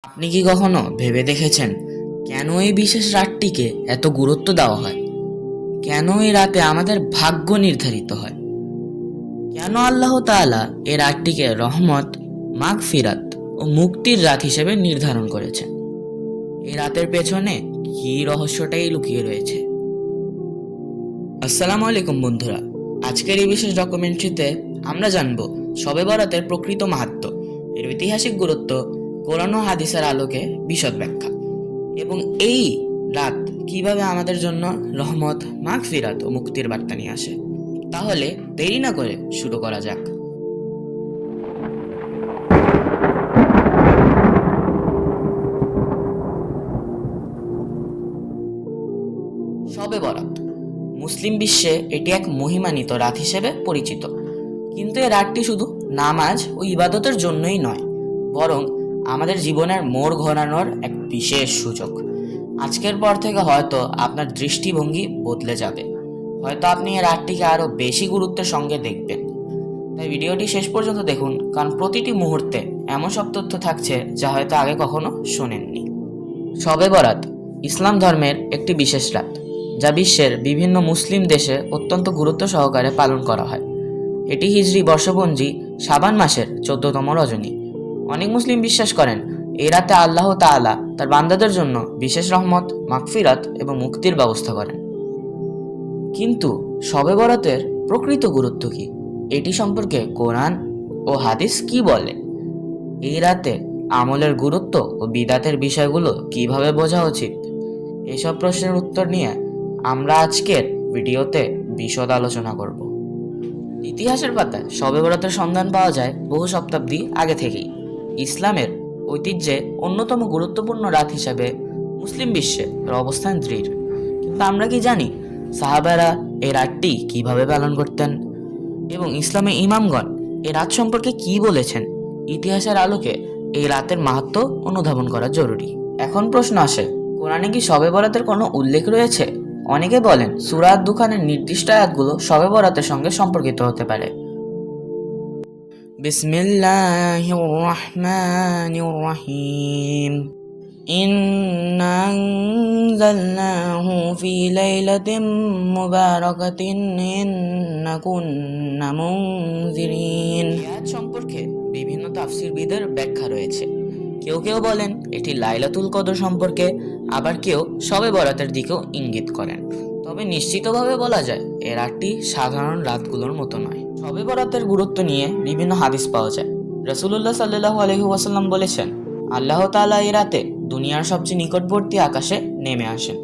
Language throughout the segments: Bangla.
আপনি কি কখনো ভেবে দেখেছেন কেন এই বিশেষ রাতটিকে এত গুরুত্ব দেওয়া হয়? কেন এই রাতে আমাদের ভাগ্য নির্ধারিত হয়? কেন আল্লাহ তাআলা এই রাতটিকে রহমত, মাগফিরাত ও মুক্তির রাত হিসেবে নির্ধারণ করেছেন? এই রাতের পেছনে কি রহস্যটাই লুকিয়ে রয়েছে? আসসালামু আলাইকুম বন্ধুরা, আজকের এই বিশেষ ডকুমেন্টারিতে আমরা জানব শবে বরাতের প্রকৃত মাহাত্ম্য, এর ঐতিহাসিক গুরুত্ব, কোরআন ও হাদিসের আলোকে বিশদ ব্যাখ্যা এবং এই রাত কিভাবে আমাদের জন্য রহমত, মাগফিরাত ও মুক্তির বার্তা নিয়ে আসে। তাহলে দেরি না করে শুরু করা যাক। শবে বরাত মুসলিম বিশ্বে এটি এক মহিমান্বিত রাত হিসেবে পরিচিত, কিন্তু এই রাতটি শুধু নামাজ ও ইবাদতের জন্যই নয়, বরং আমাদের জীবনের মোড় ঘোরানোর এক বিশেষ সুযোগ। আজকের পর থেকে হয়তো আপনার দৃষ্টিভঙ্গি বদলে যাবে, হয়তো আপনি এই রাতটিকে আরো বেশি গুরুত্বের সঙ্গে দেখবেন। তাই ভিডিওটি শেষ পর্যন্ত দেখুন, কারণ প্রতিটি মুহূর্তে এমন সব তথ্য থাকছে যা হয়তো আগে কখনো শোনেননি। শবে বরাত ইসলাম ধর্মের একটি বিশেষ রাত, যা বিশ্বের বিভিন্ন মুসলিম দেশে অত্যন্ত গুরুত্ব সহকারে পালন করা হয়। এটি হিজরি বর্ষপঞ্জি শাবান মাসের 14তম রজনী। অনেক মুসলিম বিশ্বাস করেন এই রাতে আল্লাহ তাআলা তার বান্দাদের জন্য বিশেষ রহমত, মাগফিরাত এবং মুক্তির ব্যবস্থা করেন। কিন্তু শবে বরাতের প্রকৃত গুরুত্ব কি? এটি সম্পর্কে কোরআন ও হাদিস কি বলে? এই রাতে আমলের গুরুত্ব ও বিদাতের বিষয়গুলো কিভাবে বোঝা উচিত? এসব প্রশ্নের উত্তর নিয়ে আমরা আজকের ভিডিওতে বিশদ আলোচনা করব। ইতিহাসের পাতায় শবে বরাতের সন্ধান পাওয়া যায় বহু শতাব্দী আগে থেকেই। ইসলামের ঐতিহ্যে অন্যতম গুরুত্বপূর্ণ রাত হিসাবে মুসলিম বিশ্বে এর অবস্থান দৃঢ়। কিন্তু আমরা কি জানি সাহাবারা এই রাতটি কিভাবে পালন করতেন এবং ইসলামে ইমামগণ এই রাত সম্পর্কে কি বলেছেন? ইতিহাসের আলোকে এই রাতের মাহাত্ম্য অনুধাবন করা জরুরি। এখন প্রশ্ন আসে, কোরআনে কি শবে বরাতের কোনো উল্লেখ রয়েছে? অনেকে বলেন সূরা আদ-দুখানের নির্দিষ্ট আয়াতগুলো শবে বরাতের সঙ্গে সম্পর্কিত হতে পারে। বিসমিল্লাহির রহমানির রহিম। ইন্না আনজালনাহু ফি লাইলাতিন মুবারাকাতিন ইন্না কুন্না মুনজিরিন। আয়াত সম্পর্কে বিভিন্ন তাফসীরবিদের ব্যাখ্যা রয়েছে। কেউ কেউ বলেন এটি লাইলাতুল কদর সম্পর্কে, আবার কেউ শবে বরাতের দিকেও ইঙ্গিত করেন। তবে নিশ্চিতভাবে বলা যায় এ রাতটি সাধারণ রাতগুলোর মতো নয়। শবে বরাতের গুরুত্ব নিয়ে বিভিন্ন হাদিস পাওয়া যায়। রাসূলুল্লাহ সাল্লাল্লাহু আলাইহি ওয়াসাল্লাম বলেছেন, আল্লাহ তাআলা এই রাতে দুনিয়ার সবচেয়ে নিকটবর্তী আকাশে নেমে আসেন।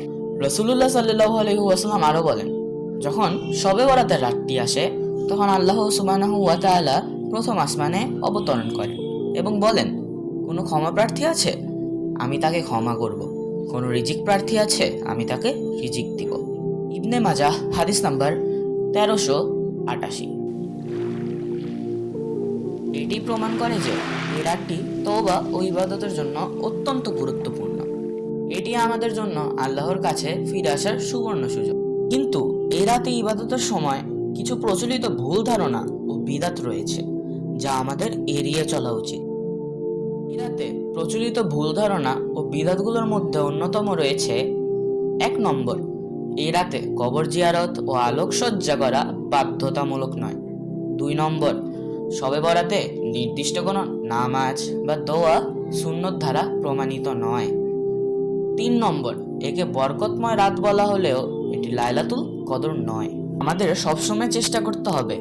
রাসূলুল্লাহ সাল্লাল্লাহু আলাইহি ওয়াসাল্লাম আরও বলেন, যখন শবে বরাতের রাতটি আসে তখন আল্লাহ সুবহানাহু ওয়া তাআলা প্রথম আসমানে অবতরণ করেন এবং বলেন, কোনো ক্ষমা প্রার্থী আছে? আমি তাকে ক্ষমা করব। কোনো রিজিক প্রার্থী আছে? আমি তাকে রিজিক দিব। ইবনে মাজাহ হাদিস নাম্বার 1388। এটি প্রমাণ করে যে এই রাতটি তওবা ও ইবাদতের জন্য অত্যন্ত গুরুত্বপূর্ণ। এটি আমাদের জন্য আল্লাহর কাছে ফিরে আসার সুবর্ণ সুযোগ। কিন্তু এই রাতে ইবাদতের সময় কিছু প্রচলিত ভুল ধারণা ও বিদআত রয়েছে, যা আমাদের এড়িয়ে চলা উচিত। এই রাতে প্রচলিত ভুল ধারণা ও বিদআতগুলোর মধ্যে অন্যতম রয়েছে: 1 নম্বর, এই রাতে কবর জিয়ারত ও আলোকসজ্জা করা বাধ্যতামূলক নয়। 2 নম্বর, শবে বরাতে নির্দিষ্ট কোনো নামাজ বা দোয়া সুন্নত দ্বারা প্রমাণিত নয়। 3 নম্বর, একে বরকতময় রাত বলা হলেও এটি লাইলাতুল কদর নয়। আমাদের সবসময় চেষ্টা করতে হবে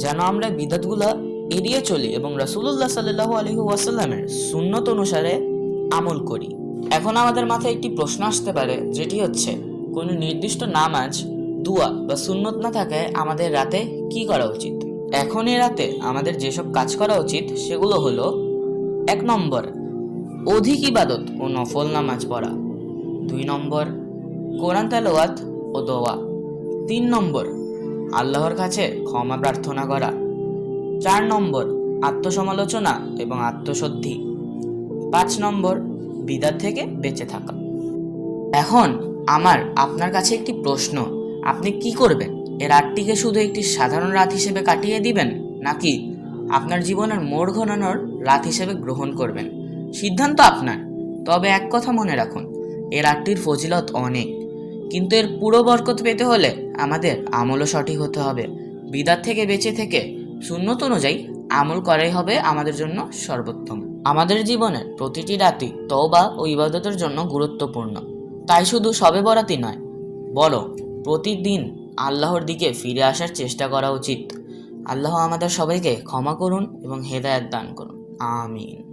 যেন আমরা বিদআতগুলো এড়িয়ে চলি এবং রাসূলুল্লাহ সাল্লাল্লাহু আলাইহি ওয়াসাল্লামের সুন্নত অনুসারে আমল করি। এখন আমাদের মাথায় একটি প্রশ্ন আসতে পারে, যেটি হচ্ছে, কোনো নির্দিষ্ট নামাজ, দুয়া বা সুন্নত না থাকায় আমাদের রাতে কি করা উচিত? এখন এই রাতে আমাদের যেসব কাজ করা উচিত সেগুলো হলো: 1 নম্বর, অধিক ইবাদত ও নফল নামাজ পড়া। 2 নম্বর, কোরআন তেলাওয়াত ও দোয়া। 3 নম্বর, আল্লাহর কাছে ক্ষমা প্রার্থনা করা। 4 নম্বর, আত্মসমালোচনা এবং আত্মশুদ্ধি। 5 নম্বর, বিদআত থেকে বেঁচে থাকা। এখন আমার আপনার কাছে একটি প্রশ্ন, আপনি কি করবেন? এই রাতটিকে শুধু একটি সাধারণ রাত হিসেবে কাটিয়ে দিবেন, নাকি আপনার জীবনের মোড় ঘোরানোর রাত হিসেবে গ্রহণ করবেন? সিদ্ধান্ত আপনার। তবে এক কথা মনে রাখুন, এই রাতটির ফজিলত অনেক, কিন্তু এর পুরো বরকত পেতে হলে আমাদের আমলও সঠিক হতে হবে। বিদআত থেকে বেঁচে থেকে সুন্নত অনুযায়ী আমল করাই হবে আমাদের জন্য সর্বোত্তম। আমাদের জীবনের প্রতিটি রাতই তওবা ও ইবাদতের জন্য গুরুত্বপূর্ণ। তাই শুধু শবে বরাতই নয়, বরং প্রতিদিন আল্লাহর দিকে ফিরে আসার চেষ্টা করা উচিত। আল্লাহ আমাদের সবাইকে ক্ষমা করুন এবং হেদায়েত দান করুন। আমিন।